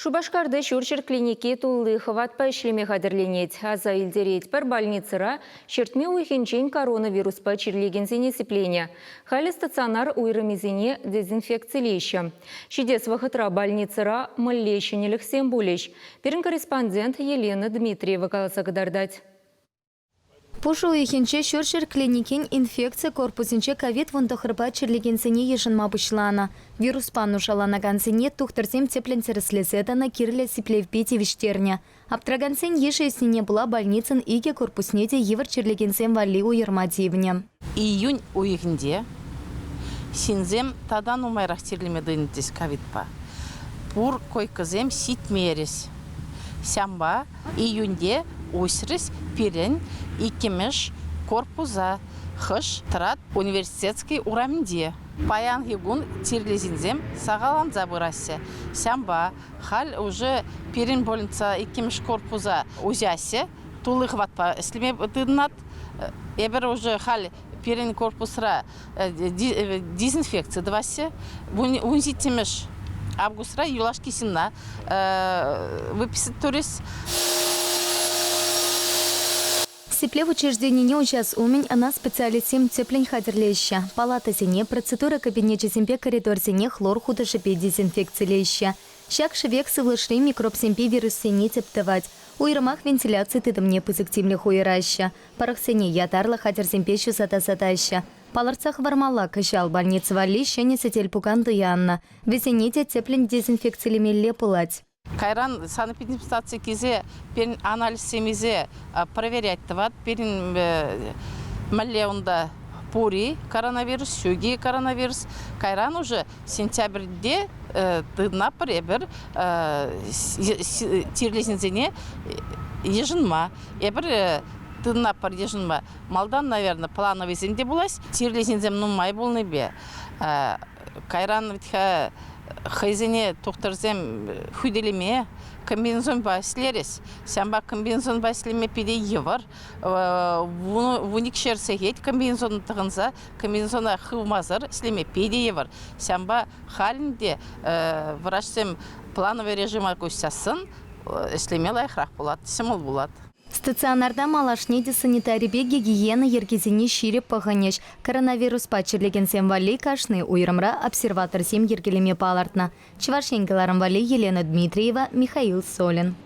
Шубашкарды шуршер клинике тулы хватпа ишлеме хадерленет. Аза илдерет пер больницыра шертме уйхенчен коронавирус па чирлеген сенесепления. Хали стационар уйрымезене дезинфекциялеща. Шидес вахытра больницыра мыллещенелік сембулещ. Перін корреспондент Елена Дмитриева каласа кадардать. Пушу ихинче шуршер клиникин инфекция корпусинче ковид вундахрыпа чирлегенсене ешынма пышлана. Вирус панушалана гансене тухтырсем тепленцереслезетана кирле сиплевпити виштерня. Аптрагансен ешесене была больницын иге корпуснете евр чирлегенсем вали уермативне. Июнь уйгенде синзем тадан умайрах тирлемедынтис ковидпа. Пур койкызем ситмерес. Сямба июньде усрыс пирен икемеш корпуза хыш трат университетский урамде. Паян гигун тирлезинзем сагалан забырасе. Сямба хал уже пирен больница икемеш корпуза узясе. Тулы хватпа слеме дынат. Эбер уже хал пирен корпусра дезинфекция двасе. Унзитемеш августра юлашки синна выписать турист. Сипле в учреждении учас умень она специалистим теплень хадерлеща. Палата сине, процедура кабинете симпе коридор сине, хлор худошипе дезинфекциялеща. Щак шевек сывлышри микроб симпе вирус сине тептывать. Уйрымах вентиляции тыдымне пызыктимле хуйраща. Парах сине ятарла хадер симпещу сата-сатаща. Паларцах вармала кышал больница вали щене сетель пукан дуянна. Весените теплень дезинфекциялемелле пылать. Кайран санэпидемстация кизе перин анализ семизе проверять тават перин малеунда пури коронавирус, сюги коронавирус. Кайран уже сентябрьде дына пребер тирлезинзене ежинма. Эбер дына пар ежинма. Малдан, наверное, плановый зенде булась. Тирлезинзем нумай булны бе. Кайран витха хайзене тухтарзем худелеме комбинезон баслерес. Сямба комбинезон баслеме пиде евар. Вуникшер сегет комбинезон тагынса комбинезона хывмазар слеме пиде евар. Сямба халинде врачсем плановый режима кусясын слеме лайхрах булат, симул булат. Стационарда малашнеде санитарибе гигиена ергезине шире паханеш. Коронавирус пачерлеген сем вали кашны уйрымра обсерватор сем ергелеме палартна. Чевашенгеларым вали Елена Дмитриева, Михаил Солин.